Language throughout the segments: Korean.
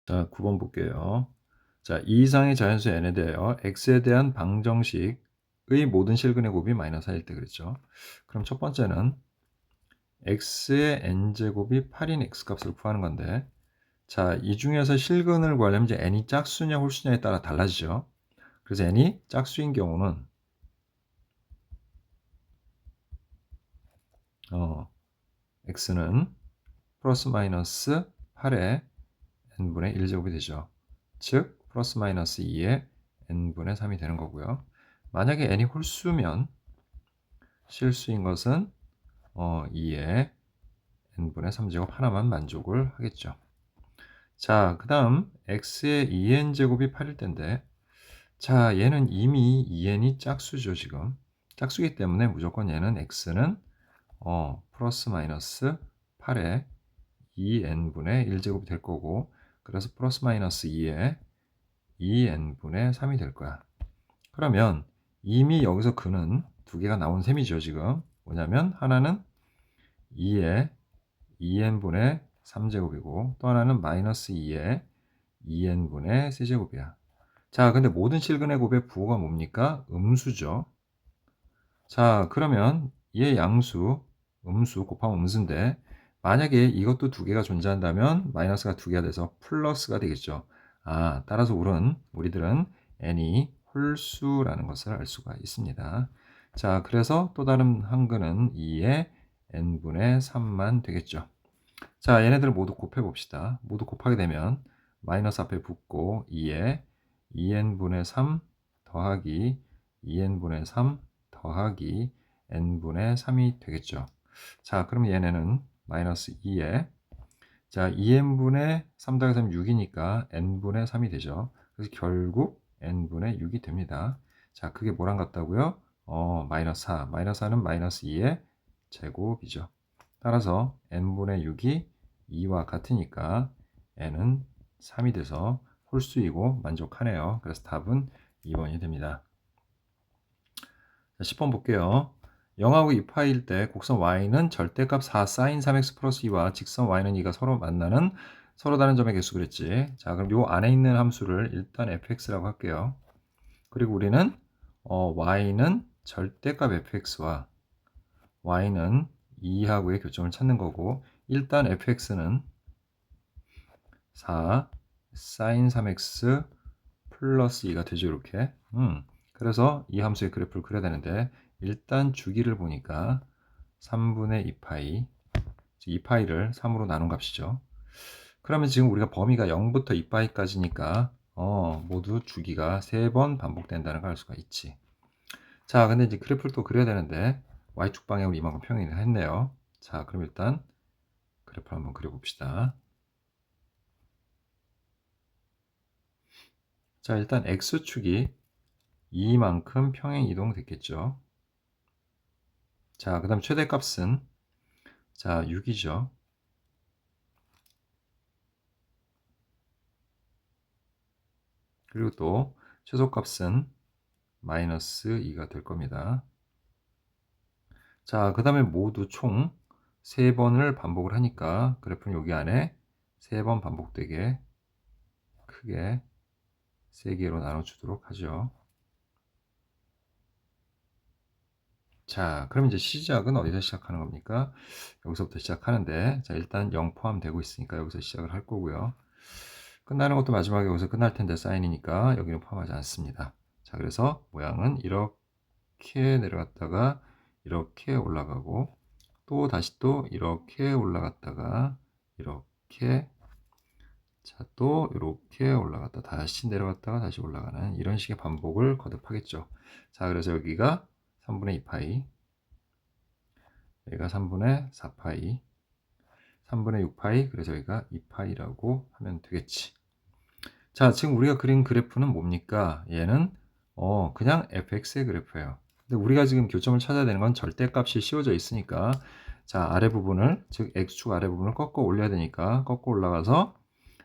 자, 9번 볼게요. 자, 이 이상의 자연수 n에 대하여 x에 대한 방정식의 모든 실근의 곱이 마이너스 1일 때 그랬죠. 그럼 첫 번째는 x의 n제곱이 8인 x값을 구하는 건데, 자, 이 중에서 실근을 구하려면 이제 n이 짝수냐 홀수냐에 따라 달라지죠. 그래서 n이 짝수인 경우는 x는 플러스 마이너스 8의 n분의 1제곱이 되죠. 즉 플러스 마이너스 2의 n분의 3이 되는 거고요. 만약에 n이 홀수면 실수인 것은 2의 n분의 3제곱 하나만 만족을 하겠죠. 자, 그 다음 x의 2n제곱이 8일 텐데, 자, 얘는 이미 2n이 짝수죠. 지금 짝수이기 때문에 무조건 얘는 x는 플러스 마이너스 8의 2n분의 1제곱이 될 거고, 그래서 플러스 마이너스 2의 2n분의 3이 될 거야. 그러면 이미 여기서 근은 두 개가 나온 셈이죠. 지금 뭐냐면 하나는 2의 2n분의 3제곱이고 또 하나는 마이너스 2의 2n분의 세제곱이야. 자, 근데 모든 실근의 곱의 부호가 뭡니까? 음수죠. 자, 그러면 얘 양수, 음수 곱하면 음수인데, 만약에 이것도 두 개가 존재한다면 마이너스가 두 개가 돼서 플러스가 되겠죠. 아, 따라서 우리들은 n이 홀수라는 것을 알 수가 있습니다. 자, 그래서 또 다른 한근은 2의 n분의 3만 되겠죠. 자, 얘네들을 모두 곱해 봅시다. 모두 곱하게 되면 마이너스 앞에 붙고 2에 2n분의 3 더하기 2n분의 3 더하기 n분의 3이 되겠죠. 자, 그럼 얘네는 마이너스 2에 자, 2n분의 3 더하기 3 6이니까 n분의 3이 되죠. 그래서 결국 n분의 6이 됩니다. 자, 그게 뭐랑 같다고요? 마이너스 4. 마이너스 4는 마이너스 2의 제곱이죠. 따라서 n분의 6이 2와 같으니까 n은 3이 돼서 홀수이고 만족하네요. 그래서 답은 2번이 됩니다. 자, 10번 볼게요. 0하고 2파일 때 곡선 y는 절대값 4 sin 3x 플러스 2와 직선 y는 2가 서로 만나는 서로 다른 점의 개수 그랬지. 자, 그럼 요 안에 있는 함수를 일단 fx라고 할게요. 그리고 우리는 y는 절대값 fx와 y는 2하고의 교점을 찾는 거고, 일단 fx는 4 sin 3x 플러스 2가 되죠. 이렇게. 그래서 이 함수의 그래프를 그려야 되는데, 일단 주기를 보니까 3분의 2파이, 2파이를 3으로 나눈 값이죠. 그러면 지금 우리가 범위가 0부터 2파이까지니까 모두 주기가 3번 반복된다는 걸 알 수가 있지. 자, 근데 이제 그래프를 또 그려야 되는데 y축 방향으로 이만큼 평행을 했네요. 자, 그럼 일단 그래프를 한번 그려봅시다. 자, 일단 x축이 이만큼 평행 이동 됐겠죠. 자, 그 다음 최대값은 자 6이죠. 그리고 또 최소값은 마이너스 2가 될 겁니다. 자, 그 다음에 모두 총 3번을 반복을 하니까 그래프는 여기 안에 3번 반복되게 크게 3개로 나눠주도록 하죠. 자, 그럼 이제 시작은 어디서 시작하는 겁니까? 여기서부터 시작하는데, 자, 일단 0 포함되고 있으니까 여기서 시작을 할 거고요. 끝나는 것도 마지막에 여기서 끝날 텐데 사인이니까 여기는 포함하지 않습니다. 자, 그래서 모양은 이렇게 내려갔다가 이렇게 올라가고, 또 다시 또 이렇게 올라갔다가 이렇게, 자, 또 이렇게 올라갔다 다시 내려갔다가 다시 올라가는 이런 식의 반복을 거듭하겠죠. 자, 그래서 여기가 3분의 2파이, 여기가 3분의 4파이, 3분의 6파이, 그래서 여기가 2파이라고 하면 되겠지. 자, 지금 우리가 그린 그래프는 뭡니까? 얘는 그냥 fx의 그래프예요. 근데 우리가 지금 교점을 찾아야 되는 건 절대값이 씌워져 있으니까, 자, 아래 부분을, 즉 x축 아래 부분을 꺾어 올려야 되니까 꺾어 올라가서,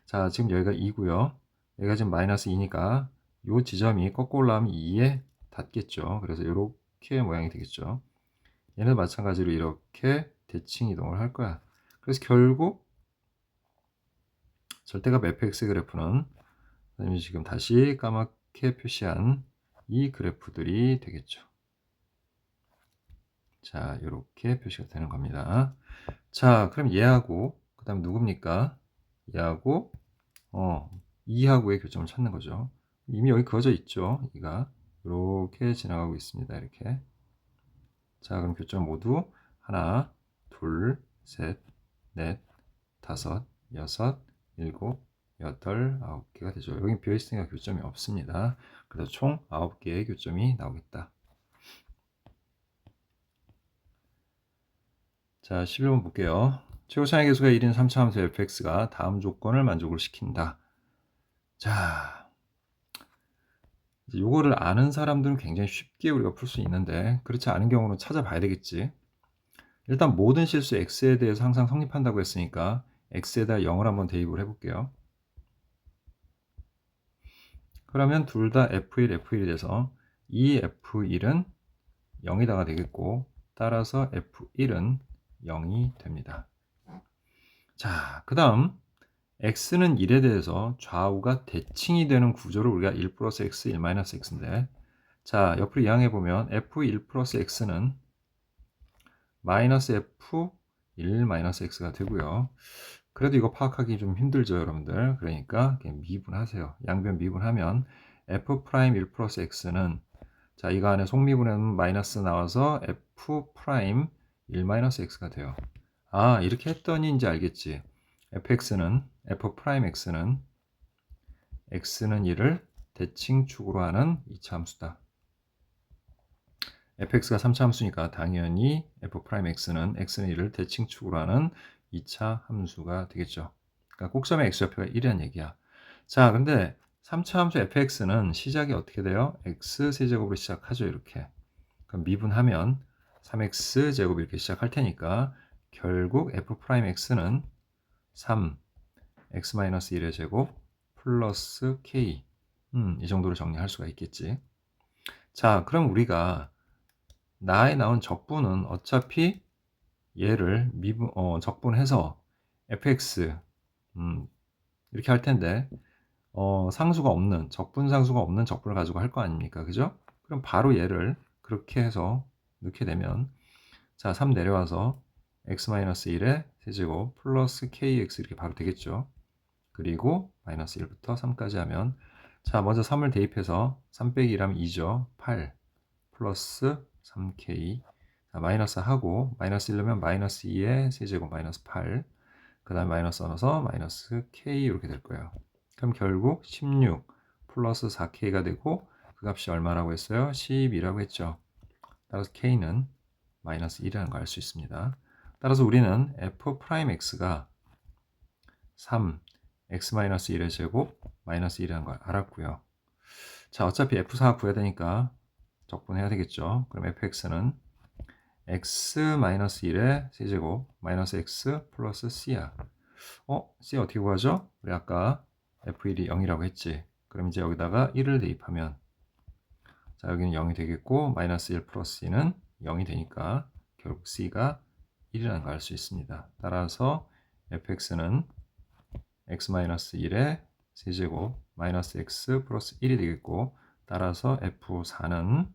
자, 지금 여기가 2고요. 여기가 지금 마이너스 2니까 이 지점이 꺾어 올라가면 2에 닿겠죠. 그래서 이렇게 모양이 되겠죠. 얘는 마찬가지로 이렇게 대칭 이동을 할 거야. 그래서 결국 절대값 fx 그래프는 선생님이 지금 다시 까맣게 표시한 이 그래프들이 되겠죠. 자, 이렇게 표시가 되는 겁니다. 자, 그럼 얘하고 그 다음 누굽니까? 얘하고 2하고의 교점을 찾는 거죠. 이미 여기 그어져 있죠. 이가 이렇게 지나가고 있습니다. 이렇게. 자, 그럼 교점 모두 하나, 둘, 셋, 넷, 다섯, 여섯, 일곱, 여덟, 9개가 되죠. 여기 비어있으니까 교점이 없습니다. 그래서 총 9개의 교점이 나오겠다. 자, 11번 볼게요. 최고차의 계수가 1인 3차 함수 fx가 다음 조건을 만족을 시킨다. 자, 요거를 아는 사람들은 굉장히 쉽게 우리가 풀 수 있는데 그렇지 않은 경우는 찾아봐야 되겠지. 일단 모든 실수 x에 대해서 항상 성립한다고 했으니까 x에다 0을 한번 대입을 해볼게요. 그러면 둘 다 f1, f1이 돼서 이 f1은 0이다가 되겠고 따라서 f1은 0이 됩니다. 자, 그 다음 x는 1에 대해서 좌우가 대칭이 되는 구조를 우리가 1 플러스 x, 1 마이너스 x인데 자, 옆으로 이항해 보면 f1 플러스 x는 마이너스 f1 마이너스 x가 되고요. 그래도 이거 파악하기 좀 힘들죠, 여러분들. 그러니까 미분하세요. 양변 미분하면 f'1 플러스 x는 자, 이거 안에 속미분은 마이너스 나와서 f'1 마이너스 x가 돼요. 아, 이렇게 했더니 이제 알겠지. fx는 f'x는 x는 1을 대칭축으로 하는 2차 함수다. fx가 3차 함수니까 당연히 f'x는 x는 1을 대칭축으로 하는 2차 함수가 되겠죠. 그러니까 꼭점의 x좌표가 1이란 얘기야. 자, 근데 3차 함수 fx는 시작이 어떻게 돼요? x세제곱으로 시작하죠. 이렇게. 그럼 미분하면 3x제곱 이렇게 시작할 테니까 결국 f'x는 3 x-1의 제곱 플러스 k 이 정도로 정리할 수가 있겠지. 자, 그럼 우리가 나에 나온 적분은 어차피 얘를 적분해서 fx 이렇게 할 텐데 상수가 없는 적분상수가 없는 적분을 가지고 할 거 아닙니까? 그죠? 그럼 바로 얘를 그렇게 해서 넣게 되면 자, 3 내려와서 x-1의 세제곱 플러스 kx 이렇게 바로 되겠죠. 그리고 마이너스 1부터 3까지 하면 자, 먼저 3을 대입해서 3 빼기 1하면 2죠. 8 플러스 3k 자, 마이너스 하고 마이너스 1 넣으면 마이너스 2의 세제곱 마이너스 8 그 다음에 마이너스 넣어서 마이너스 k 이렇게 될 거예요. 그럼 결국 16 플러스 4k가 되고 그 값이 얼마라고 했어요? 12라고 했죠. 따라서 k는 마이너스 1이라는 걸 알 수 있습니다. 따라서 우리는 f'x가 3 x-1의 제곱 마이너스 1이라는 걸 알았고요. 자, 어차피 f4 구해야 되니까 적분해야 되겠죠. 그럼 fx는 x-1의 세제곱 마이너스 x 플러스 c야. c 어떻게 구하죠? 우리 아까 f1이 0이라고 했지. 그럼 이제 여기다가 1을 대입하면 자, 여기는 0이 되겠고 마이너스 1 플러스 c는 0이 되니까 결국 c가 1이라는 걸 알 수 있습니다. 따라서 fx는 x-1의 세제곱 마이너스 x 플러스 1이 되겠고 따라서 f4는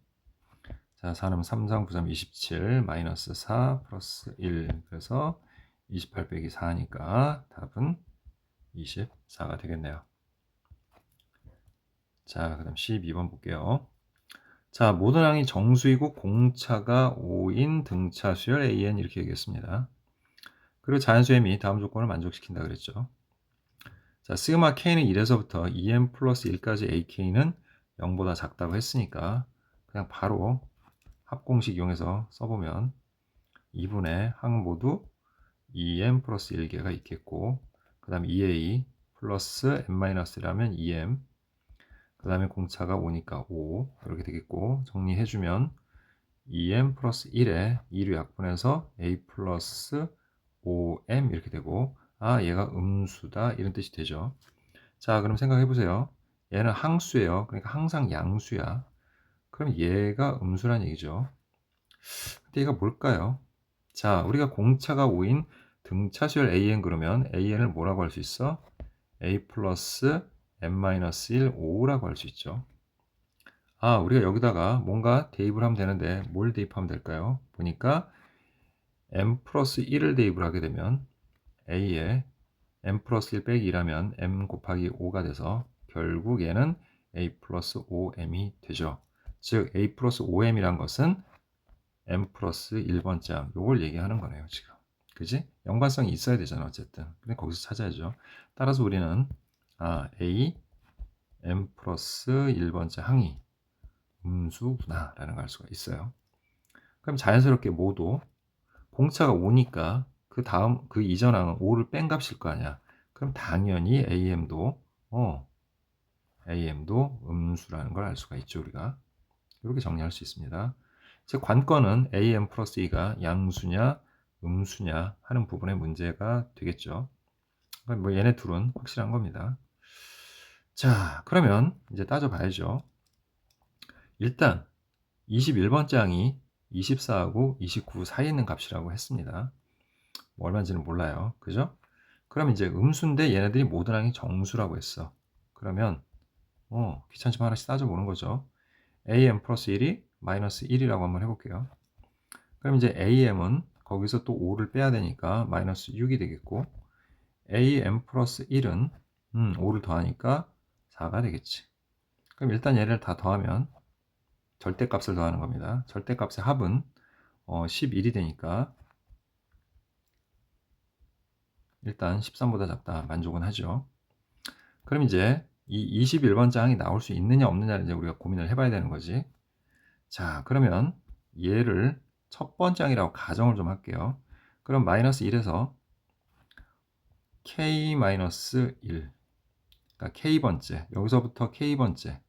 자, 4는 3, 3, 9, 3, 27 마이너스 4 플러스 1 그래서 28 빼기 4니까 답은 24가 되겠네요. 자, 그 다음 12번 볼게요. 자, 모든 항이 정수이고 공차가 5인 등차 수열 AN 이렇게 얘기했습니다. 그리고 자연수의 미 다음 조건을 만족시킨다 그랬죠. 자, 시그마 K는 1에서부터 2n 플러스 1까지 AK는 0보다 작다고 했으니까 그냥 바로 합공식 이용해서 써보면 2분의 항 모두 2m 플러스 1개가 있겠고 그 다음에 2a 플러스 n-1라면 2m 그 다음에 공차가 5니까 5 이렇게 되겠고 정리해주면 2m 플러스 1에 2로 약분해서 a 플러스 5m 이렇게 되고 아, 얘가 음수다 이런 뜻이 되죠. 자, 그럼 생각해보세요. 얘는 항수예요. 그러니까 항상 양수야. 그럼 얘가 음수란 얘기죠. 근데 얘가 뭘까요? 자, 우리가 공차가 5인 등차수열 AN 그러면 AN을 뭐라고 할 수 있어? a 플러스 n-1 5라고 할 수 있죠. 아, 우리가 여기다가 뭔가 대입을 하면 되는데 뭘 대입하면 될까요? 보니까 m 플러스 1을 대입을 하게 되면 a에 m 플러스 1 빼기 2라면 m 곱하기 5가 돼서 결국 얘는 a 플러스 5m이 되죠. 즉 a 플러스 5m이란 것은 m 플러스 1번째 항 요걸 얘기하는 거네요 지금. 그지? 연관성이 있어야 되잖아 어쨌든. 근데 거기서 찾아야죠. 따라서 우리는 a m 플러스 1번째 항이 음수구나 라는 걸 알 수가 있어요. 그럼 자연스럽게 모두 공차가 5니까 그 다음 그 이전 항은 5를 뺀 값일 거 아니야. 그럼 당연히 am도 음수라는 걸 알 수가 있죠 우리가. 이렇게 정리할 수 있습니다. 제 관건은 am 플러스 2가 양수냐 음수냐 하는 부분의 문제가 되겠죠. 뭐 얘네 둘은 확실한 겁니다. 자, 그러면 이제 따져봐야죠. 일단 21번째 항이 24하고 29 사이에 있는 값이라고 했습니다. 뭐 얼마인지는 몰라요. 그죠? 그럼 이제 음수인데 얘네들이 모든 항이 정수라고 했어. 그러면 귀찮지만 하나씩 따져보는 거죠. am 플러스 1이 마이너스 1이라고 한번 해볼게요. 그럼 이제 am은 거기서 또 5를 빼야 되니까 마이너스 6이 되겠고 am 플러스 1은 5를 더하니까 4가 되겠지. 그럼 일단 얘를 다 더하면 절대값을 더하는 겁니다. 절대값의 합은 11이 되니까 일단 13보다 작다 만족은 하죠. 그럼 이제 이 21번째 항이 나올 수 있느냐 없느냐를 이제 우리가 고민을 해봐야 되는 거지. 자, 그러면 얘를 첫 번째 항이라고 가정을 좀 할게요. 그럼 마이너스 1에서 k-1 그러니까 k번째 여기서부터 k번째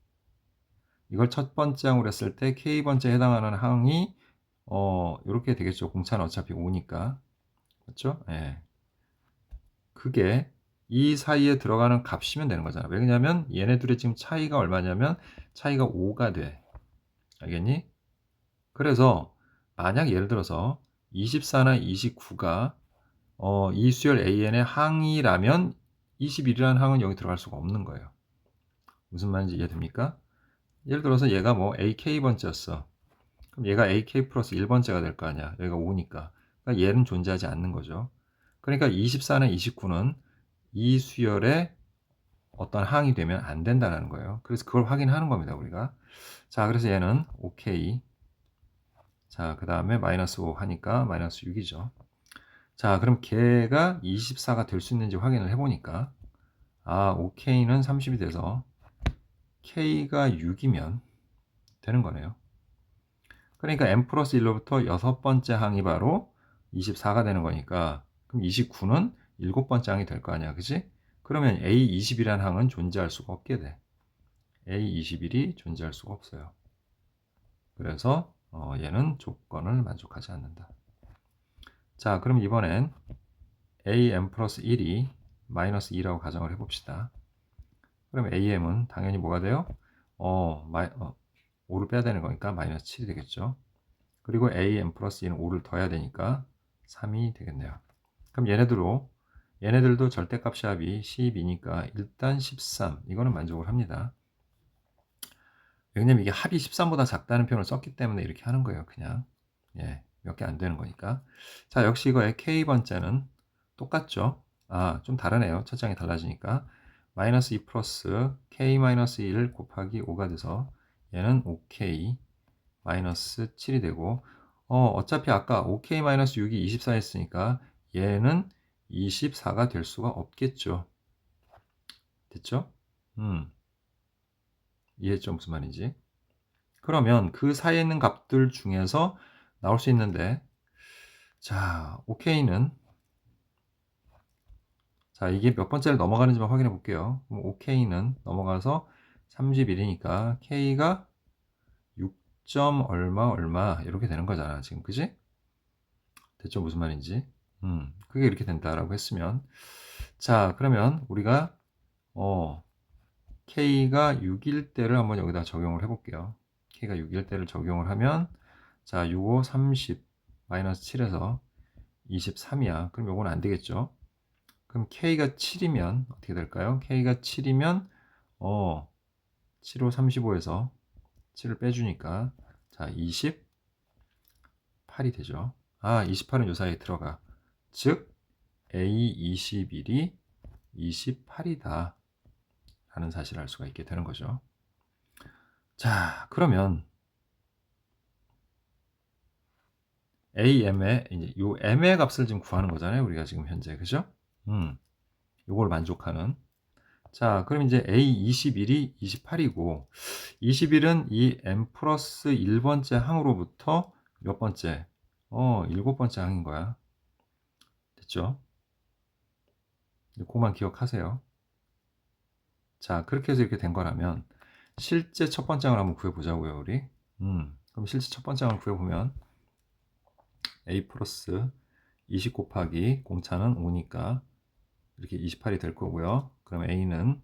이걸 첫 번째 항으로 했을 때 k번째에 해당하는 항이 이렇게 되겠죠. 공차는 어차피 5니까 그렇죠? 예. 그게 이 사이에 들어가는 값이면 되는 거잖아. 왜냐면 얘네 둘의 지금 차이가 얼마냐면 차이가 5가 돼. 알겠니? 그래서 만약 예를 들어서 24나 29가 이 수열 AN의 항이라면 21이라는 항은 여기 들어갈 수가 없는 거예요. 무슨 말인지 이해됩니까? 예를 들어서 얘가 뭐 AK번째였어. 그럼 얘가 AK 플러스 1번째가 될 거 아니야. 여기가 5니까. 그러니까 얘는 존재하지 않는 거죠. 그러니까 24나 29는 이 수열의 어떤 항이 되면 안 된다는 거예요. 그래서 그걸 확인하는 겁니다, 우리가. 자, 그래서 얘는 OK. 자, 그 다음에 마이너스 5 하니까 마이너스 6이죠. 자, 그럼 걔가 24가 될 수 있는지 확인을 해보니까 OK는 30이 돼서 K가 6이면 되는 거네요. 그러니까 m 플러스 1로부터 여섯 번째 항이 바로 24가 되는 거니까 그럼 29는 일곱 번째 항이 될 거 아니야, 그지? 그러면 A20이라는 항은 존재할 수가 없게 돼. A21이 존재할 수가 없어요. 그래서 얘는 조건을 만족하지 않는다. 자, 그럼 이번엔 AM 플러스 1이 마이너스 2라고 가정을 해봅시다. 그럼 AM은 당연히 뭐가 돼요? 5를 빼야 되는 거니까 마이너스 7이 되겠죠. 그리고 AM 플러스 2는 5를 더해야 되니까 3이 되겠네요. 그럼 얘네들도 절대값의 합이 12니까 일단 13 이거는 만족을 합니다. 왜냐면 이게 합이 13보다 작다는 표현을 썼기 때문에 이렇게 하는 거예요. 그냥 몇 개 안 되는 거니까. 자, 역시 이거의 K번째는 똑같죠. 좀 다르네요. 첫 장이 달라지니까 마이너스 2 플러스 K-1 곱하기 5가 돼서 얘는 OK 마이너스 7이 되고 어차피 아까 OK-6이 24 했으니까 얘는 24가 될 수가 없겠죠. 됐죠? 이해했죠? 무슨 말인지. 그러면 그 사이에 있는 값들 중에서 나올 수 있는데 자, OK는 자, 이게 몇 번째를 넘어가는지만 확인해 볼게요. 그럼 OK는 넘어가서 31이니까 K가 6점 얼마 얼마 이렇게 되는 거잖아. 지금 그지? 됐죠? 무슨 말인지. 그게 이렇게 된다라고 했으면 자, 그러면 우리가 K가 6일 때를 한번 여기다 적용을 해볼게요. K가 6일 때를 적용을 하면 자, 6, 5, 30 마이너스 7에서 23이야. 그럼 요건 안 되겠죠. 그럼 K가 7이면 어떻게 될까요? K가 7이면 7호 35에서 7을 빼주니까 자 28이 되죠. 28은 요 사이에 들어가. 즉 A21이 28이다 라는 사실을 알 수가 있게 되는 거죠. 자 그러면 AM의 이제 요 M의 값을 지금 구하는 거잖아요. 우리가 지금 현재 그죠? 요걸 만족하는. 자 그럼 이제 A21이 28이고 21은 이 M 플러스 1번째 항으로부터 몇 번째? 7번째 항인 거야. 됐죠? 그것만 기억하세요. 자 그렇게 해서 이렇게 된 거라면 실제 첫 번째 항을 한번 구해보자고요 우리. 그럼 실제 첫 번째 항을 구해보면 A 플러스 20 곱하기 공차는 5니까 이렇게 28이 될 거고요. 그럼 A는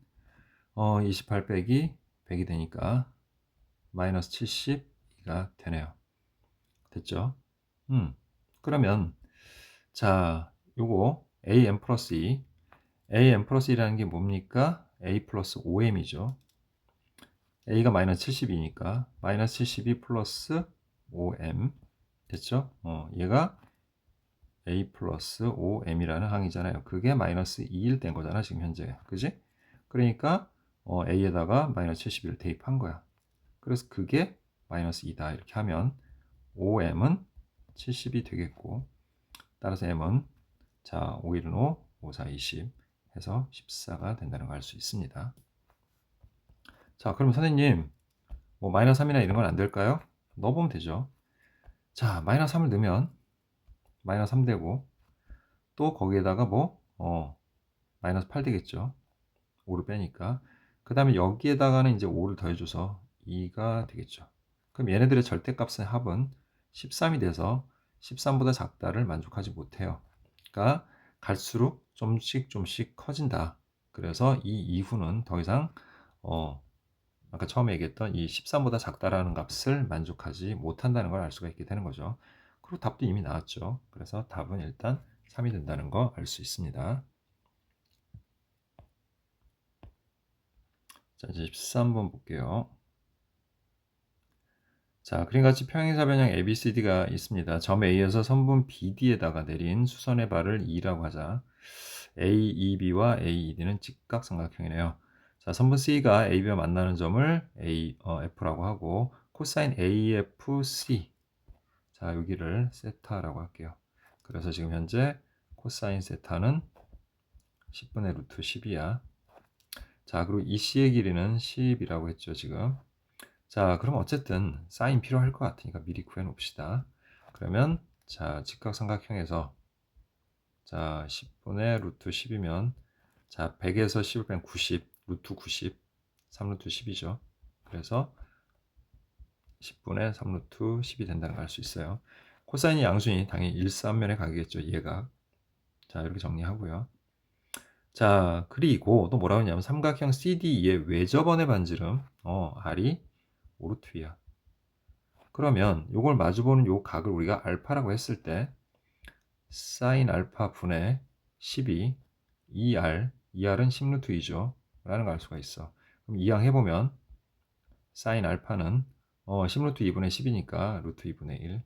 28 빼기 100이 되니까 마이너스 72가 되네요. 됐죠? 그러면 자 요거 AM 플러스 2 AM 플러스 2라는 게 뭡니까? A 플러스 5M이죠. A가 마이너스 72니까 마이너스 72 플러스 5M 됐죠? 얘가 A 플러스 5M이라는 항이잖아요. 그게 마이너스 2일 된 거잖아 지금 현재. 그지? 그러니까 A에다가 마이너스 71을 대입한 거야. 그래서 그게 마이너스 2다 이렇게 하면 5M은 70이 되겠고 따라서 M은 자 5, 1은 5, 5, 4, 20 해서 14가 된다는 걸 알 수 있습니다. 자 그럼 선생님 뭐 마이너스 3이나 이런 건 안 될까요? 넣어보면 되죠. 자 마이너스 3을 넣으면 마이너스 3 되고 또 거기에다가 뭐 마이너스 8 되겠죠. 5를 빼니까 그 다음에 여기에다가는 이제 5를 더해줘서 2가 되겠죠. 그럼 얘네들의 절대값의 합은 13이 돼서 13보다 작다를 만족하지 못해요. 그러니까 갈수록 좀씩 커진다. 그래서 이 이후는 더 이상 아까 처음에 얘기했던 이 13보다 작다라는 값을 만족하지 못한다는 걸 알 수가 있게 되는 거죠. 그리고 답도 이미 나왔죠. 그래서 답은 일단 3이 된다는 거 알 수 있습니다. 자, 이제 13번 볼게요. 자, 그림같이 평행사 변형 ABCD가 있습니다. 점 A에서 선분 BD에다가 내린 수선의 발을 E라고 하자. AEB와 AED는 직각삼각형이네요. 자, 선분 C가 AB와 만나는 점을 F라고 하고 코사인 AFC 자, 여기를 세타라고 할게요. 그래서 지금 현재 코사인 세타는 10분의 루트 10이야. 자, 그리고 이 C의 길이는 10이라고 했죠, 지금. 자, 그럼 어쨌든 사인 필요할 것 같으니까 미리 구해 놓읍시다. 그러면 자, 직각삼각형에서 자, 10분의 루트 10이면 자, 100에서 10을 빼면 90, 루트 90, 3루트 10이죠. 그래서 10분의 3루트 10이 된다는 걸 알 수 있어요. 코사인이 양수니 당연히 일사면에 가겠죠. 얘가. 자, 이렇게 정리하고요. 자, 그리고 또 뭐라고 했냐면 삼각형 CDE의 외접원의 반지름 R이 5루트야. 그러면 이걸 마주보는 요 각을 우리가 알파라고 했을 때 사인 알파 분의 12 2R 2R은 10루트 2죠. 라는 걸 알 수가 있어. 그럼 이항 해보면 사인 알파는 10루트 2분의 10이니까 루트 2분의 1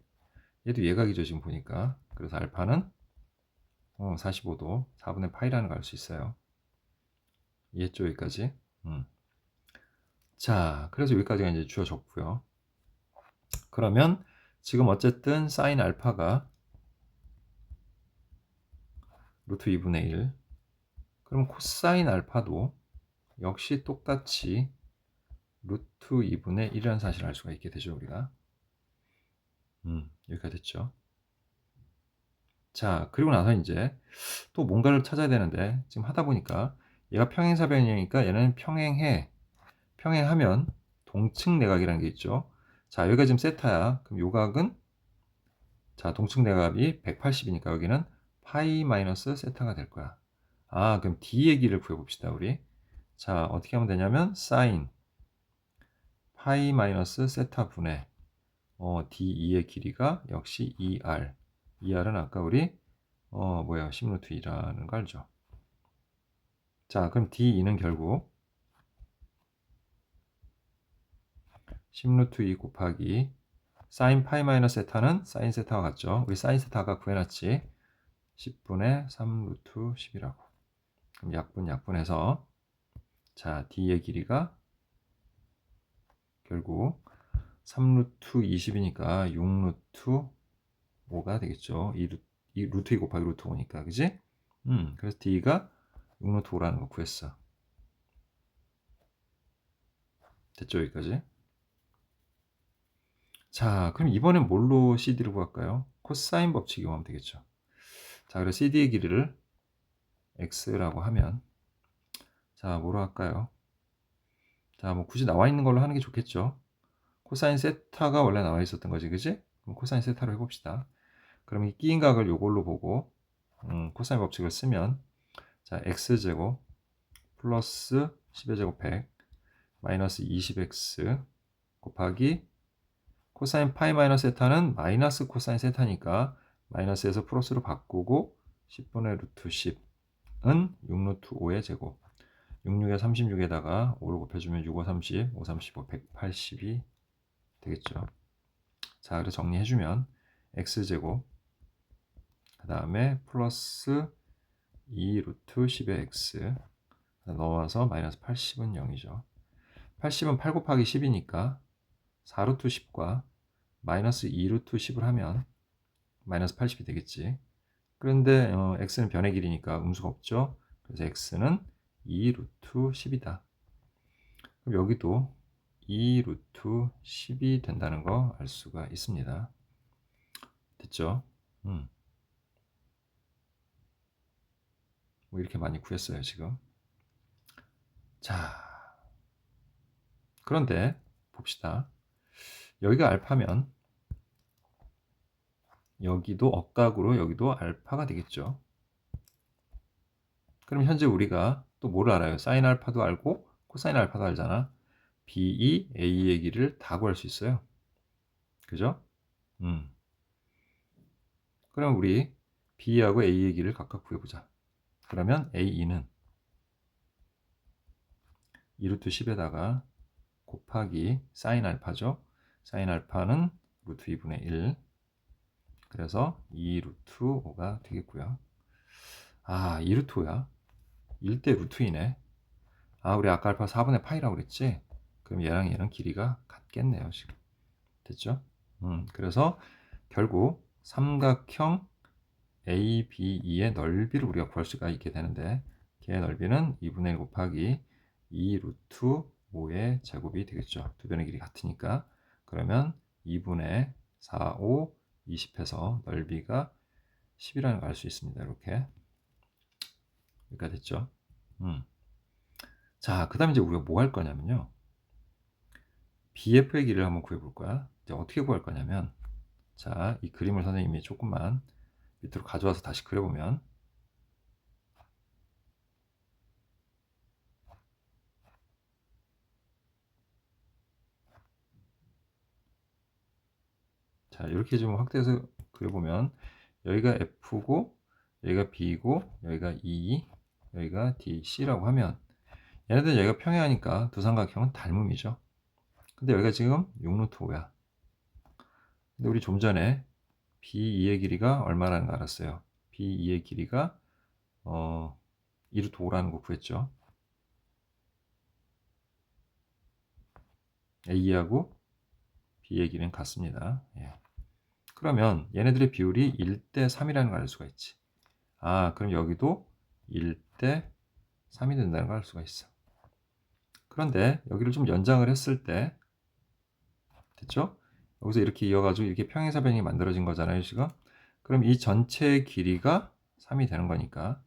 얘도 예각이죠 지금 보니까. 그래서 알파는 45도 4분의 파이라는 걸 알 수 있어요. 이해했죠 여기까지? 자 그래서 여기까지가 이제 주어졌고요. 그러면 지금 어쨌든 사인 알파가 루트 2분의 1 그럼 코사인 알파도 역시 똑같이 루트 2분의 1이라는 사실을 알 수가 있게 되죠 우리가. 여기까지 됐죠. 자 그리고 나서 이제 또 뭔가를 찾아야 되는데 지금 하다 보니까 얘가 평행사 변형이니까 얘는 평행하면 동측 내각이라는 게 있죠. 자 여기가 지금 세타야. 그럼 요 각은 자 동측 내각이 180이니까 여기는 파이 마이너스 세타가 될 거야. 그럼 D의 길이를 구해봅시다 우리. 자 어떻게 하면 되냐면 사인 파이 마이너스 세타 분의 D2의 길이가 역시 2R 2R은 아까 우리 10루트 2라는 거 알죠. 자, 그럼 D2는 결국 10루트 2 곱하기 사인 파이 마이너스 세타는 사인 세타와 같죠? 우리 사인 세타 아까 구해놨지? 10분의 3루트 10이라고. 그럼 약분해서 자, D의 길이가 결국 3루트 20이니까 6루트 5가 되겠죠. 이 루트 2 곱하기 루트 5니까, 그지? 그래서 D가 6루트 5라는 거 구했어. 됐죠, 여기까지? 자, 그럼 이번엔 뭘로 CD를 구할까요? 코사인 법칙 이용하면 되겠죠. 자, 그래서 CD의 길이를 X라고 하면, 자, 뭐로 할까요? 자, 뭐 굳이 나와 있는 걸로 하는 게 좋겠죠. 코사인 세타가 원래 나와 있었던 거지, 그지? 그럼 코사인 세타로 해봅시다. 그럼 이 끼인 각을 요걸로 보고, 코사인 법칙을 쓰면, 자, X제곱 플러스 10의 제곱 100 마이너스 20X 곱하기 코사인 파이 마이너스 세타는 마이너스 코사인 세타니까 마이너스에서 플러스로 바꾸고 10분의 루트 10은 6루트 5의 제곱 66에 36에다가 5를 곱해주면 6, 5, 30, 5, 35, 180이 되겠죠. 자, 그래서 정리해주면 x제곱 그 다음에 플러스 2 루트 10의 x 넘어와서 마이너스 80은 0이죠. 80은 8 곱하기 10이니까 4 루트 10과 마이너스 2 루트 10을 하면 마이너스 80이 되겠지. 그런데 x는 변의 길이니까 음수가 없죠. 그래서 x는 2 루트 10이다. 그럼 여기도 2 루트 10이 된다는 거 알 수가 있습니다. 됐죠? 뭐 이렇게 많이 구했어요, 지금. 자, 그런데 봅시다. 여기가 알파면 여기도 억각으로 여기도 알파가 되겠죠. 그럼 현재 우리가 또 뭘 알아요? 사인 알파도 알고 코사인 알파도 알잖아. B2, A의 길이를 다 구할 수 있어요. 그죠? 그럼 우리 B하고 A의 길이를 각각 구해보자. 그러면 A2는 2루트 10에다가 곱하기 사인 알파죠. 사인 알파는 루트 2분의 1. 그래서 2 루트 5가 되겠고요. 아, 2 루트 5야. 1대 루트 2네. 아, 우리 아까 알파 4분의 파이라고 그랬지? 그럼 얘랑 얘는 길이가 같겠네요, 지금. 됐죠? 그래서 결국 삼각형 ABE의 넓이를 우리가 구할 수가 있게 되는데 걔의 넓이는 2분의 1 곱하기 2 루트 5의 제곱이 되겠죠. 두 변의 길이 같으니까. 그러면 2분의 4, 5, 20해서 넓이가 10이라는 걸 알 수 있습니다. 이렇게. 여기가 됐죠. 자, 그 다음에 이제 우리가 뭐 할 거냐면요. BF의 길이를 한번 구해볼 거야. 이제 어떻게 구할 거냐면, 자, 이 그림을 선생님이 조금만 밑으로 가져와서 다시 그려보면, 자, 이렇게 좀 확대해서 그려보면, 여기가 F고, 여기가 B고, 여기가 E, 여기가 D, C라고 하면, 얘네들 여기가 평행하니까 두 삼각형은 닮음이죠. 근데 여기가 지금 6루트 5야. 근데 우리 좀 전에 B2의 길이가 얼마라는 거 알았어요. B2의 길이가 2루트 5라는 거 구했죠. A하고 B의 길이는 같습니다. 예. 그러면 얘네들의 비율이 1대 3이라는 걸 알 수가 있지. 아, 그럼 여기도 1대 3이 된다는 걸 알 수가 있어. 그런데 여기를 좀 연장을 했을 때 됐죠? 여기서 이렇게 이어가지고 이렇게 평행사변이 만들어진 거잖아요, 지금. 그럼 이 전체의 길이가 3이 되는 거니까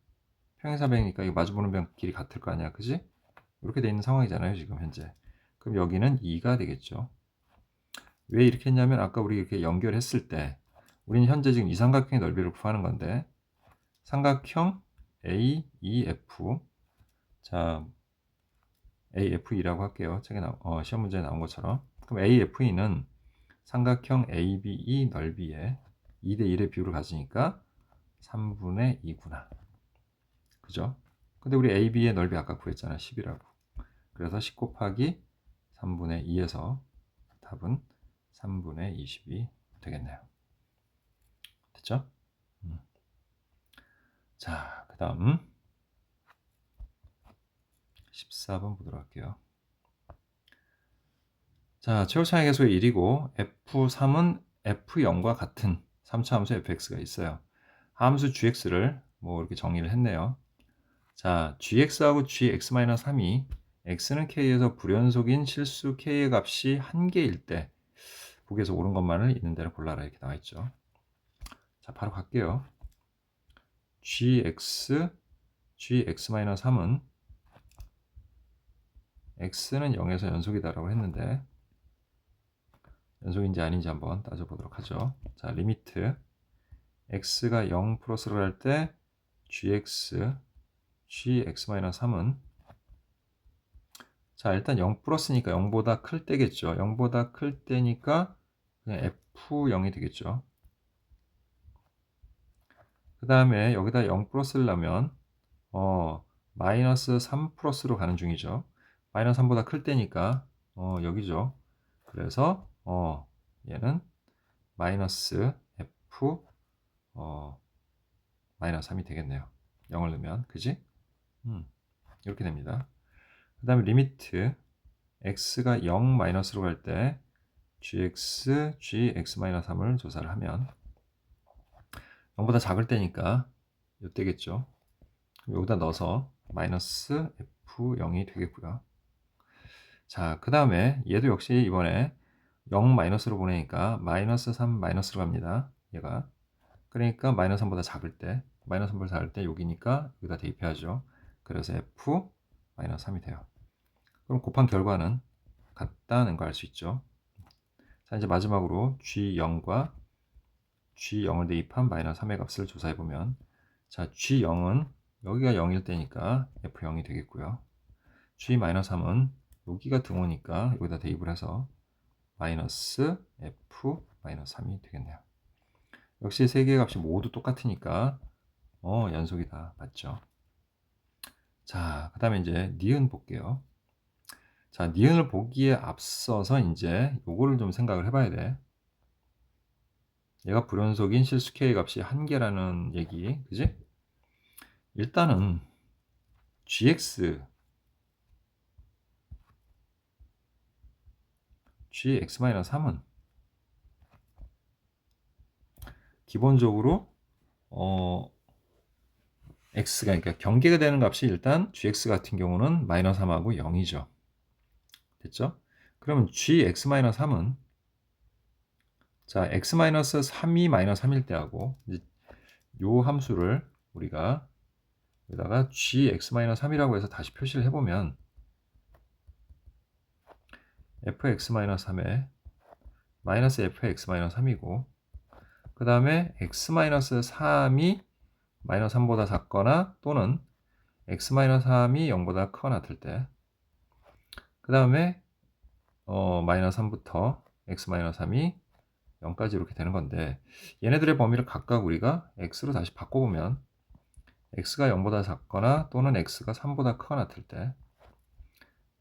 평행사변이니까 이거 마주보는 변 길이 같을 거 아니야, 그지? 이렇게 돼 있는 상황이잖아요, 지금 현재. 그럼 여기는 2가 되겠죠. 왜 이렇게 했냐면 아까 우리 이렇게 연결했을 때 우리는 현재 지금 이 삼각형의 넓이를 구하는 건데 삼각형 AEF 자 AFE라고 할게요. 책에 시험 문제에 나온 것처럼. 그럼 AFE는 삼각형 ABE 넓이에 2대 1의 비율을 가지니까 3분의 2구나. 그죠? 근데 우리 AB의 넓이 아까 구했잖아. 10이라고. 그래서 10 곱하기 3분의 2에서 답은 3분의 20이 되겠네요. 됐죠? 자, 그 다음 14번 보도록 할게요. 자, 최고차의 계수의 1이고 F3은 F0과 같은 3차 함수 fx가 있어요. 함수 gx를 뭐 이렇게 정의를 했네요. 자, gx하고 gx-3이 x는 k에서 불연속인 실수 k의 값이 1개일 때 보기에서 옳은 것만을 있는 대로 골라라 이렇게 나와 있죠. 자, 바로 갈게요. gx-3은 x는 0에서 연속이다라고 했는데 연속인지 아닌지 한번 따져보도록 하죠. 자, 리미트 x가 0 플러스로 갈 때 gx-3은 자, 일단 0 플러스니까 0보다 클 때겠죠. 0보다 클 때니까 그냥 f0이 되겠죠. 그 다음에 여기다 0 플러스를 하면 마이너스 3 플러스로 가는 중이죠. 마이너스 3보다 클 때니까 여기죠. 그래서 얘는 마이너스 f 마이너스 3이 되겠네요. 0을 넣으면 그지? 이렇게 됩니다. 그 다음에 리미트 x가 0 마이너스로 갈 때 gx-3을 조사를 하면 0보다 작을 때니까 이때겠죠. 여기다 넣어서 마이너스 f0이 되겠고요. 자, 그 다음에 얘도 역시 이번에 0 마이너스로 보내니까 마이너스 3 마이너스로 갑니다. 얘가. 그러니까 마이너스 3보다 작을 때, 마이너스 3보다 작을 때 여기니까 여기다 대입해야죠. 그래서 f 마이너스 3이 돼요. 그럼 곱한 결과는 같다는 걸 알 수 있죠. 자, 이제 마지막으로 g0과 g0을 대입한 마이너스 3의 값을 조사해보면 자, g0은 여기가 0일 때니까 f0이 되겠고요. g-3은 여기가 등호니까 여기다 대입을 해서 마이너스 f-3이 되겠네요. 역시 세 개의 값이 모두 똑같으니까 연속이다. 맞죠? 자, 그 다음에 이제 니은 볼게요. 자, 니은을 보기에 앞서서 이제 요거를 좀 생각을 해봐야 돼. 얘가 불연속인 실수 k의 값이 1개라는 얘기, 그지? 일단은 gx-3은 기본적으로 x가 그러니까 경계가 되는 값이 일단 gx 같은 경우는 마이너스 3하고 0이죠. 됐죠? 그러면 gx-3은 자, x-3이 마이너스 3일 때하고 요 함수를 우리가 여기다가 gx-3이라고 해서 다시 표시를 해보면 fx-3에 마이너스 fx-3이고 그 다음에 x-3이 마이너스 3보다 작거나 또는 x-3이 0보다 크거나 같을 때 그 다음에 마이너스 3부터 x-3이 0까지 이렇게 되는 건데 얘네들의 범위를 각각 우리가 x로 다시 바꿔보면 x가 0보다 작거나 또는 x가 3보다 크거나 같을 때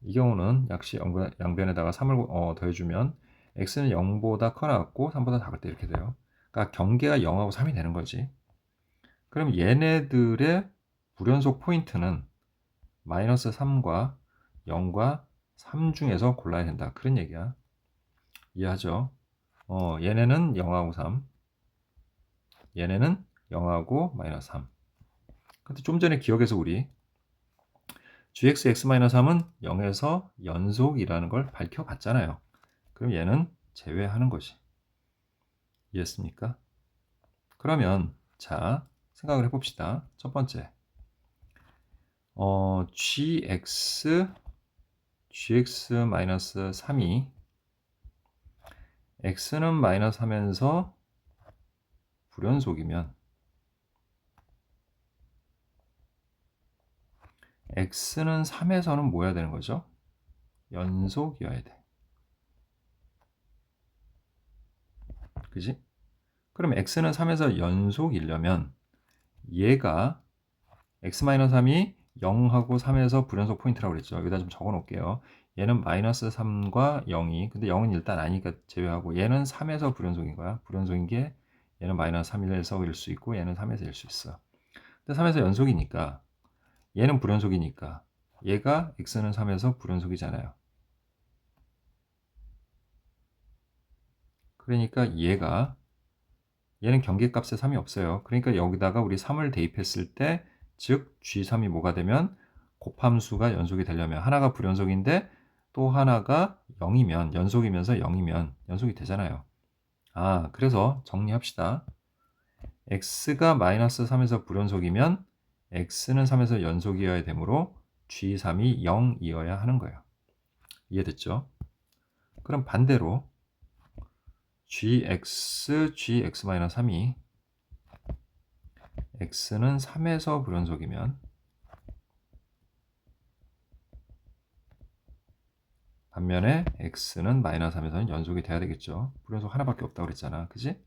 이 경우는 역시 양변에다가 3을 더해주면 x는 0보다 크거나 같고 3보다 작을 때 이렇게 돼요. 그러니까 경계가 0하고 3이 되는 거지. 그럼 얘네들의 불연속 포인트는 마이너스 3과 0과 3 중에서 골라야 된다. 그런 얘기야. 이해하죠? 얘네는 0하고 3. 얘네는 0하고 마이너스 3. 근데 좀 전에 기억해서 우리 gx-x-3은 0에서 연속이라는 걸 밝혀봤잖아요. 그럼 얘는 제외하는 것이. 이해했습니까? 그러면 자 생각을 해봅시다. 첫 번째 gx-3이 x는 마이너스 하면서 불연속이면 x는 3에서는 뭐여야 되는 거죠? 연속이어야 돼. 그지? 그럼 x는 3에서 연속이려면 얘가 x-3이 0하고 3에서 불연속 포인트라고 그랬죠. 여기다 좀 적어 놓을게요. 얘는 마이너스 3과 0이, 근데 0은 일단 아니니까 제외하고, 얘는 3에서 불연속인 거야. 불연속인 게 얘는 마이너스 3에서일 수 있고 얘는 3에서일 수 있어. 근데 3에서 연속이니까 얘는 불연속이니까 얘가 x는 3에서 불연속이잖아요. 그러니까 얘는 경계값에 3이 없어요. 그러니까 여기다가 우리 3을 대입했을 때, 즉 G3이 뭐가 되면, 곱함수가 연속이 되려면 하나가 불연속인데 또 하나가 0이면, 연속이면서 0이면 연속이 되잖아요. 그래서 정리합시다. x가 마이너스 3에서 불연속이면 x는 3에서 연속이어야 되므로 G3이 0이어야 하는 거예요. 이해됐죠? 그럼 반대로 gx-3이 x는 3에서 불연속이면 반면에 x는 마이너스 3에서는 연속이 돼야 되겠죠. 불연속 하나밖에 없다고 그랬잖아. 그지?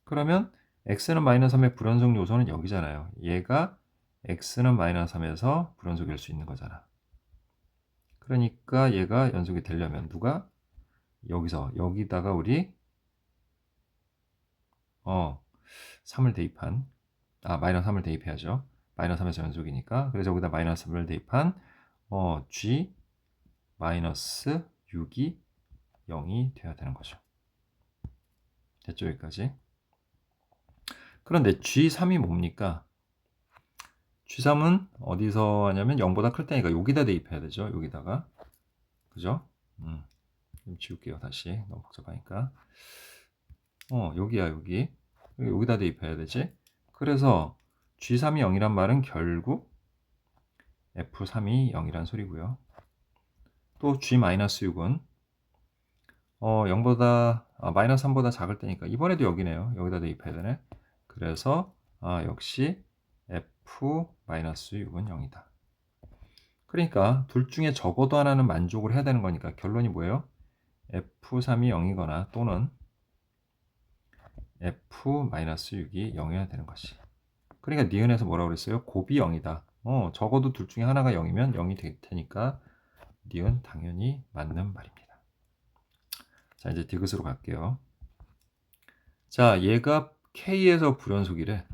그러면 x는 마이너스 3의 불연속 요소는 여기잖아요. 얘가 x는 마이너스 3에서 불연속일 수 있는 거잖아. 그러니까 얘가 연속이 되려면 누가? 여기다가 우리 3을 대입한, 마이너스 3을 대입해야죠. 마이너스 3에서 연속이니까. 그래서 여기다 마이너스 3을 대입한 g 마이너스 6이 0이 돼야 되는 거죠. 됐죠? 여기까지. 그런데 G3이 뭡니까? G3은 어디서 하냐면 0보다 클 때니까 여기다 대입해야 되죠. 여기다가. 그죠? 좀 지울게요. 다시. 너무 복잡하니까. 여기야, 여기. 여기다 대입해야 되지. 그래서 G3이 0이란 말은 결국 F3이 0이란 소리고요. 또 G-6은 0보다 마이너스 3보다 작을 때니까 이번에도 여기네요. 여기다 대입해야 되네. 그래서 역시 F-6은 0이다. 그러니까 둘 중에 적어도 하나는 만족을 해야 되는 거니까 결론이 뭐예요? F3이 0이거나 또는 F-6이 0이어야 되는 것이. 그러니까 니은에서 뭐라고 그랬어요? 곱이 0이다. 적어도 둘 중에 하나가 0이면 0이 될 테니까 니은 당연히 맞는 말입니다. 자, 이제 디귿으로 갈게요. 자, 얘가 K에서 불연속이래.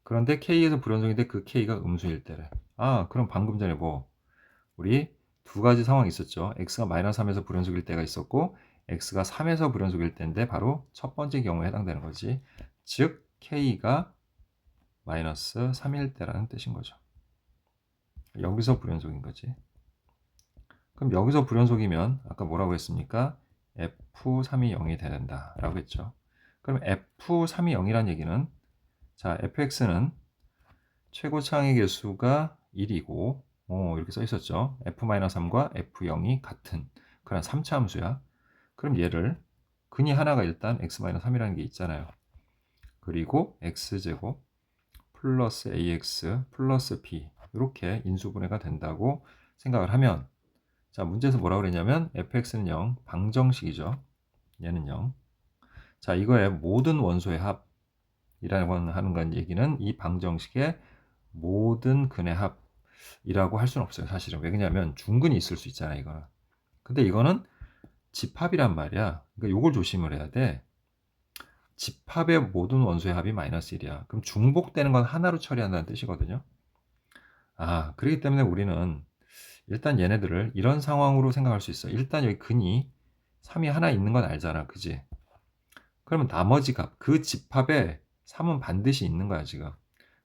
그런데 K에서 불연속인데 그 K가 음수일 때래. 그럼 방금 전에 우리 두 가지 상황이 있었죠. X가 마이너스 3에서 불연속일 때가 있었고 X가 3에서 불연속일 때인데 바로 첫 번째 경우에 해당되는 거지. 즉 K가 마이너스 3일 때라는 뜻인 거죠. 여기서 불연속인 거지. 그럼 여기서 불연속이면 아까 뭐라고 했습니까? F3이 0이 돼야 된다라고 했죠. 그럼 F3이 0이란 얘기는, 자, fx는 최고 창의 개수가 1이고 이렇게 써 있었죠. F-3과 F0이 같은 그런 3차 함수야. 그럼 얘를 근이 하나가 일단 x-3이라는 게 있잖아요. 그리고 x제곱 플러스 ax 플러스 b 이렇게 인수분해가 된다고 생각을 하면, 자, 문제에서 뭐라고 그랬냐면 fx는 0, 방정식이죠. 얘는 0. 자, 이거의 모든 원소의 합이라고 하는 건 얘기는 이 방정식의 모든 근의 합이라고 할 수는 없어요. 사실은. 왜냐하면 중근이 있을 수 있잖아요. 이거는. 근데 이거는 집합이란 말이야. 그러니까 요걸 조심을 해야 돼. 집합의 모든 원소의 합이 마이너스 1이야. 그럼 중복되는 건 하나로 처리한다는 뜻이거든요. 그렇기 때문에 우리는 일단 얘네들을 이런 상황으로 생각할 수 있어. 일단 여기 근이 3이 하나 있는 건 알잖아. 그지? 그러면 나머지 값, 그 집합에 3은 반드시 있는 거야, 지금.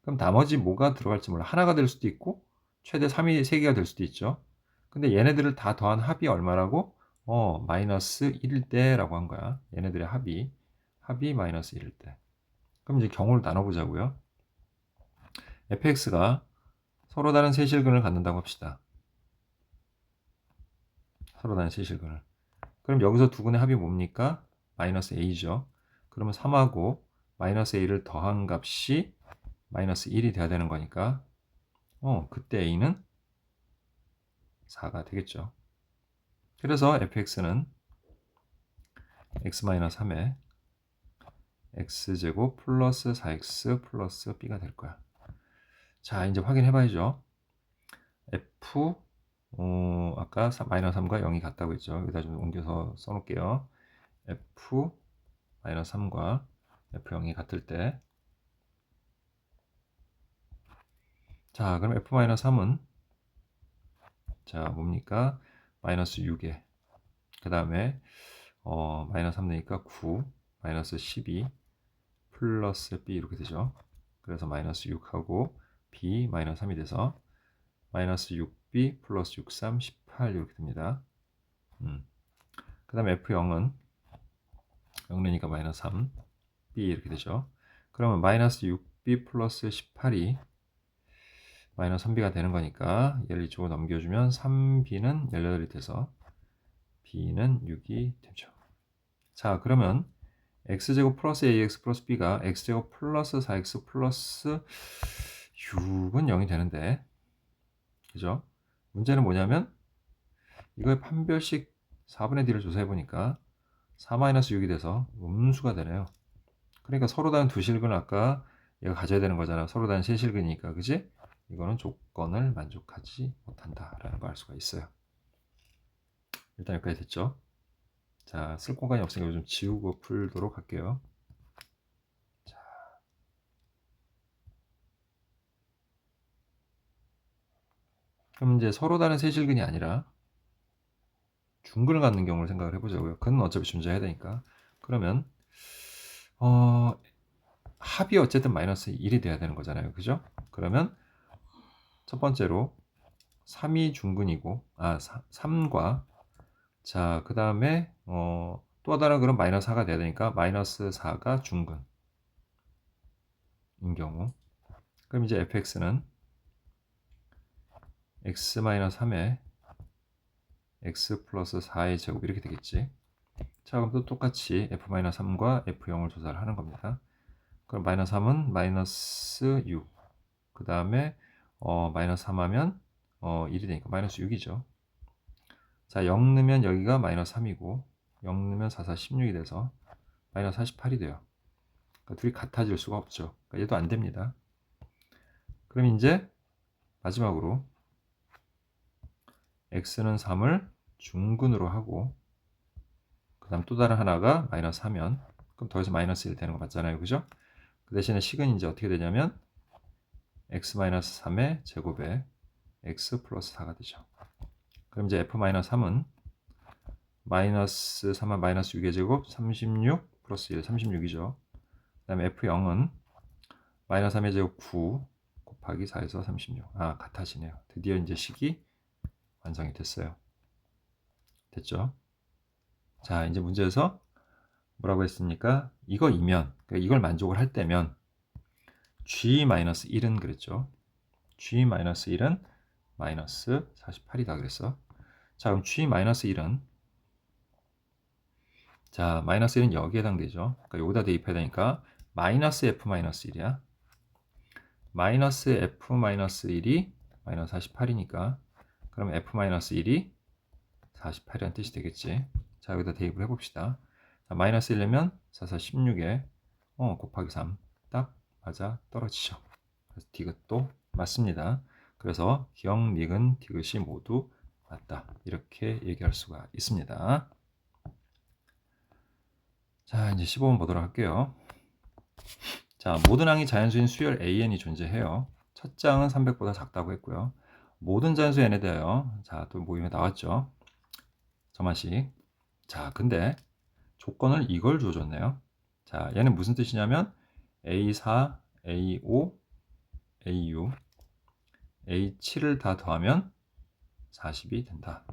그럼 나머지 뭐가 들어갈지 몰라. 하나가 될 수도 있고, 최대 3이 3개가 될 수도 있죠. 근데 얘네들을 다 더한 합이 얼마라고? 마이너스 1일 때라고 한 거야. 얘네들의 합이 마이너스 1일 때. 그럼 이제 경우를 나눠보자고요. fx가 서로 다른 세실근을 갖는다고 합시다. 서로 다른 세실근을. 그럼 여기서 두 근의 합이 뭡니까? 마이너스 a죠. 그러면 3하고 마이너스 a를 더한 값이 마이너스 1이 돼야 되는 거니까 그때 a는 4가 되겠죠. 그래서 fx는 x-3에 x제곱 플러스 4x 플러스 b가 될 거야. 자, 이제 확인해 봐야죠. f 아까 마이너스 3과 0이 같다고 했죠. 여기다 좀 옮겨서 써놓을게요. f 마이너스 3과 f0이 같을 때, 자, 그럼 f 마이너스 3은 자 뭡니까? 마이너스 6에 그 다음에 마이너스 3 내니까 9 마이너스 12 플러스 b 이렇게 되죠. 그래서 마이너스 6하고 b 마이너스 3이 돼서 마이너스 6b 플러스 63 18 이렇게 됩니다. 그 다음에 f0은 0 내니까 마이너스 3 b 이렇게 되죠. 그러면 마이너스 6b 플러스 18이 마이너스 3b가 되는 거니까 얘를 이쪽으로 넘겨주면 3b는 18이 돼서 b는 6이 되죠. 자, 그러면 x제곱 플러스 ax 플러스 b가 x제곱 플러스 4x 플러스 6은 0이 되는데, 그죠? 문제는 뭐냐면 이거의 판별식 4분의 d를 조사해 보니까 4-6이 돼서 음수가 되네요. 그러니까 서로 다른 두 실근을 아까 얘가 가져야 되는 거잖아. 서로 다른 세 실근이니까, 그지? 이거는 조건을 만족하지 못한다라는 걸 알 수가 있어요. 일단 여기까지 됐죠? 자, 쓸 공간이 없으니까 좀 지우고 풀도록 할게요. 자, 그럼 이제 서로 다른 세 실근이 아니라 중근을 갖는 경우를 생각을 해보자고요. 근은 어차피 존재해야 되니까. 그러면 합이 어쨌든 마이너스 1이 돼야 되는 거잖아요. 그죠? 그러면 첫 번째로 3이 중근이고 3과 자, 그 다음에 또 하나 그럼 마이너스 4가 돼야 되니까 마이너스 4가 중근인 경우, 그럼 이제 fx는 x-3에 x 플러스 4의 제곱 이렇게 되겠지. 자, 그럼 또 똑같이 f-3과 f0을 조사를 하는 겁니다. 그럼 마이너스 3은 마이너스 6, 그 다음에 마이너스 3 하면 1이 되니까 마이너스 6이죠. 자, 0 넣으면 여기가 마이너스 3이고 0 넣으면 4, 4, 16이 돼서 마이너스 48이 돼요. 그러니까 둘이 같아질 수가 없죠. 그러니까 얘도 안 됩니다. 그럼 이제 마지막으로 x는 3을 중근으로 하고 그 다음 또 다른 하나가 마이너스 하면 그럼 더해서 마이너스 1 되는 거 맞잖아요. 그죠? 그 대신에 식은 이제 어떻게 되냐면 x-3의 제곱에 x 플러스 4가 되죠. 그럼 이제 f-3은 마이너스 3은 마이너스 6의 제곱 36 플러스 1 36이죠. 그 다음에 f0은 마이너스 3의 제곱 9 곱하기 4에서 36. 같아지네요. 드디어 이제 식이 완성이 됐어요. 됐죠? 자, 이제 문제에서 뭐라고 했습니까? 이거이면, 그러니까 이걸 만족을 할 때면 g-1은 그랬죠. g-1은 마이너스 48이다 그랬어. 자, 그럼 g-1은 자, 마이너스 1은 여기에 해당되죠. 그러니까 여기다 대입해야 되니까 마이너스 f-1이야. 마이너스 f-1이 마이너스 48이니까 그럼 f-1이 48이라는 뜻이 되겠지. 자, 여기다 대입을 해봅시다. 자, 마이너스 1이면 4, 4, 16에 곱하기 3 딱 맞아 떨어지죠. 그래서 디귿도 맞습니다. 그래서 기억, 니은, 디귿이 모두 맞다. 이렇게 얘기할 수가 있습니다. 자, 이제 15번 보도록 할게요. 자, 모든 항이 자연수인 수열 AN이 존재해요. 첫 장은 300보다 작다고 했고요. 모든 자연수 N에 대하여 자, 또 모임에 나왔죠. 저만씩. 자, 근데 조건을 이걸 줘줬네요. 자, 얘는 무슨 뜻이냐면 A4, A5, A6, A7을 다 더하면 40이 된다.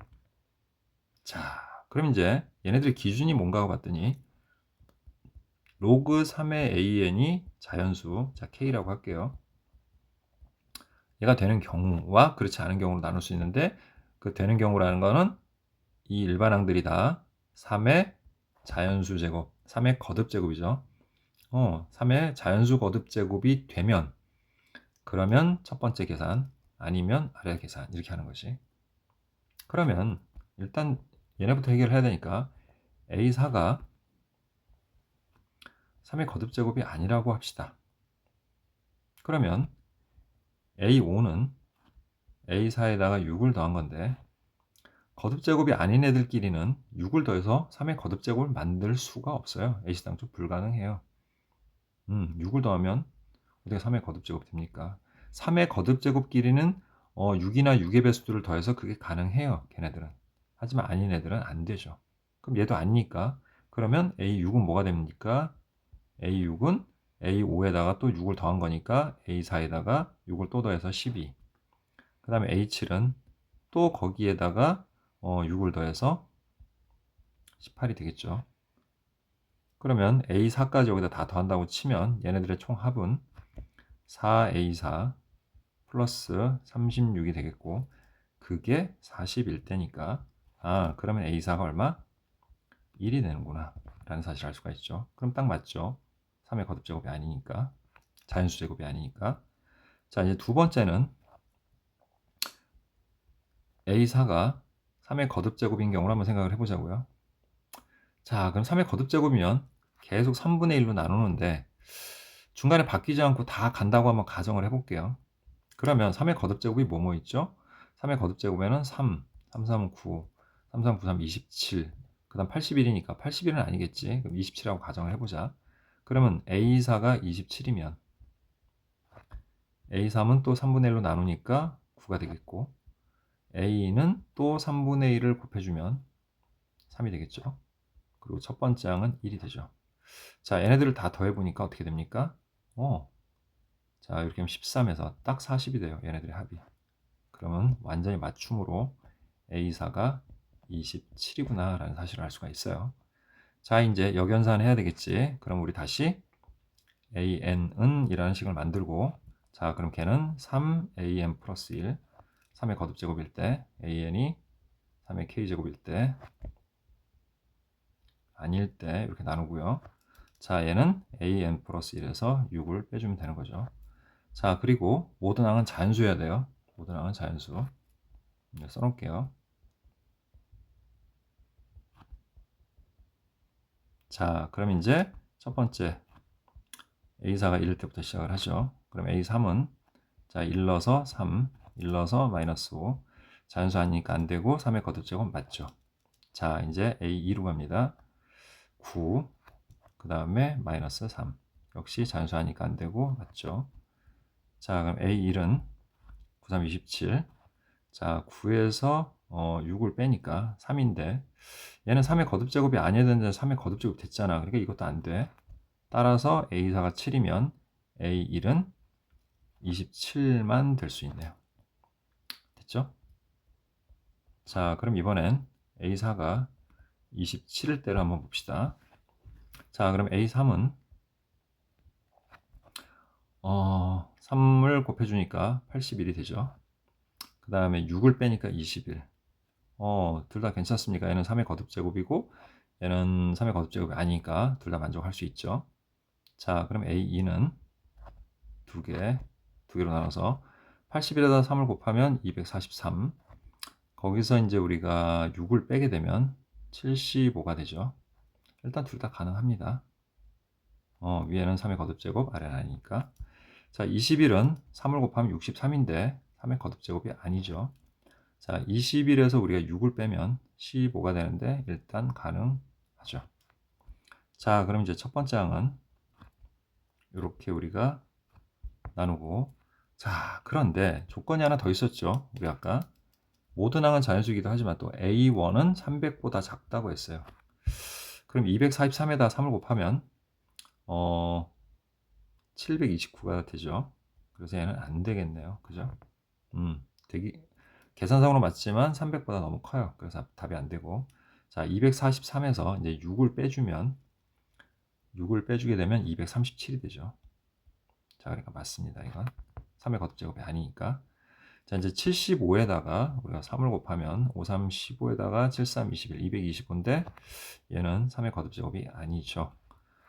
자, 그럼 이제 얘네들의 기준이 뭔가 봤더니 로그 3의 AN이 자연수, 자 K라고 할게요. 얘가 되는 경우와 그렇지 않은 경우로 나눌 수 있는데 그 되는 경우라는 거는 이 일반항들이 다 3의 자연수 제곱, 3의 거듭 제곱이죠. 3의 자연수 거듭 제곱이 되면 그러면 첫 번째 계산 아니면 아래 계산 이렇게 하는 것이. 그러면 일단 얘네부터 해결해야 되니까 A4가 3의 거듭제곱이 아니라고 합시다. 그러면 A5는 A4에다가 6을 더한 건데 거듭제곱이 아닌 애들끼리는 6을 더해서 3의 거듭제곱을 만들 수가 없어요. A시당초 불가능해요. 6을 더하면 어떻게 3의 거듭제곱 됩니까? 3의 거듭제곱끼리는 6이나 6의 배수들을 더해서 그게 가능해요. 걔네들은. 하지만 아닌 애들은 안 되죠. 그럼 얘도 아니니까 그러면 A6은 뭐가 됩니까? A6은 A5에다가 또 6을 더한 거니까 A4에다가 6을 또 더해서 12. 그 다음에 A7은 또 거기에다가 6을 더해서 18이 되겠죠. 그러면 A4까지 여기다 다 더한다고 치면 얘네들의 총 합은 4A4 플러스 36이 되겠고 그게 41대니까 그러면 A4가 얼마? 1이 되는구나 라는 사실을 알 수가 있죠. 그럼 딱 맞죠. 3의 거듭제곱이 아니니까 자연수 제곱이 아니니까. 자, 이제 두 번째는 A4가 3의 거듭제곱인 경우를 한번 생각을 해보자고요. 자, 그럼 3의 거듭제곱이면 계속 3분의 1로 나누는데 중간에 바뀌지 않고 다 간다고 한번 가정을 해볼게요. 그러면 3의 거듭제곱이 뭐뭐 있죠? 3의 거듭제곱에는 3, 3, 3, 9, 3, 3, 9, 3, 27, 그 다음 81이니까 81은 아니겠지. 그럼 27이라고 가정을 해보자. 그러면 A4가 27이면 A3은 또 3분의 1로 나누니까 9가 되겠고 A는 또 3분의 1을 곱해주면 3이 되겠죠. 그리고 첫 번째 항은 1이 되죠. 자, 얘네들을 다 더해보니까 어떻게 됩니까? 자, 이렇게 하면 13에서 딱 40이 돼요. 얘네들의 합이. 그러면 완전히 맞춤으로 A4가 27이구나 라는 사실을 알 수가 있어요. 자, 이제 역연산 해야 되겠지. 그럼 우리 다시 AN은 이라는 식을 만들고 자, 그럼 걔는 3AN 플러스 1 3의 거듭제곱일 때 AN이 3의 K제곱일 때 아닐 때 이렇게 나누고요. 자, 얘는 AN 플러스 1에서 6을 빼주면 되는 거죠. 자, 그리고 모든 항은 자연수여야 돼요. 모든 항은 자연수. 써놓을게요. 자, 그럼 이제 첫 번째 A4가 1일 때부터 시작을 하죠. 그럼 A3은 자, 1 넣어서 3, 1 넣어서 마이너스 5. 자연수 아니니까 안 되고 3의 거듭제곱 맞죠. 자, 이제 A2로 갑니다. 9, 그 다음에 마이너스 3. 역시 자연수 아니니까 안 되고 맞죠. 자, 그럼 A1은 9, 3, 27. 자, 9에서 6을 빼니까 3인데 얘는 3의 거듭제곱이 아니어야 되는데 3의 거듭제곱 됐잖아. 그러니까 이것도 안 돼. 따라서 A4가 7이면 A1은 27만 될 수 있네요. 됐죠? 자, 그럼 이번엔 A4가 27일 때를 한번 봅시다. 자, 그럼 A3은 3을 곱해주니까 81이 되죠. 그 다음에 6을 빼니까 21. 둘 다 괜찮습니까? 얘는 3의 거듭제곱이고 얘는 3의 거듭제곱이 아니니까 둘 다 만족할 수 있죠. 자, 그럼 A2는 두 개로 나눠서 81에다 3을 곱하면 243. 거기서 이제 우리가 6을 빼게 되면 75가 되죠. 일단 둘 다 가능합니다. 위에는 3의 거듭제곱, 아래는 아니니까. 자, 21은 3을 곱하면 63인데 3의 거듭제곱이 아니죠. 자, 21에서 우리가 6을 빼면 15가 되는데 일단 가능하죠. 자, 그럼 이제 첫 번째 항은 이렇게 우리가 나누고 자, 그런데 조건이 하나 더 있었죠. 우리 아까 모든 항은 자연수이기도 하지만 또 A1은 300보다 작다고 했어요. 그럼 243에다 3을 곱하면 729가 되죠. 그래서 얘는 안 되겠네요. 그죠? 되게 계산상으로 맞지만 300보다 너무 커요. 그래서 답이 안 되고. 자, 243에서 이제 6을 빼주게 되면 237이 되죠. 자, 그러니까 맞습니다. 이건 3의 거듭제곱이 아니니까. 자, 이제 75에다가 우리가 3을 곱하면 5, 3, 15에다가 7, 3, 21, 225인데 얘는 3의 거듭제곱이 아니죠.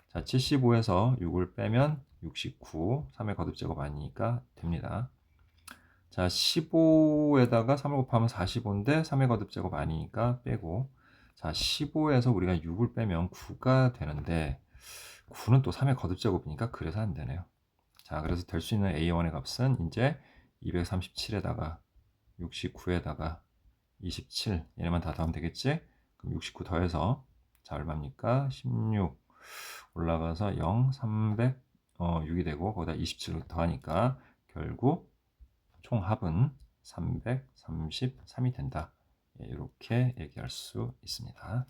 자, 75에서 6을 빼면 69, 3의 거듭제곱 아니니까 됩니다. 자, 15에다가 3을 곱하면 45인데 3의 거듭제곱 아니니까 빼고 자, 15에서 우리가 6을 빼면 9가 되는데 9는 또 3의 거듭제곱이니까 그래서 안 되네요. 자, 그래서 될 수 있는 A1의 값은 이제 237에다가 69에다가 27 얘네만 다 더하면 되겠지? 그럼 69 더해서 자 얼마입니까? 16 올라가서 0, 306이 되고 거기다 27 더하니까 결국 총합은 333이 된다. 예, 이렇게 얘기할 수 있습니다.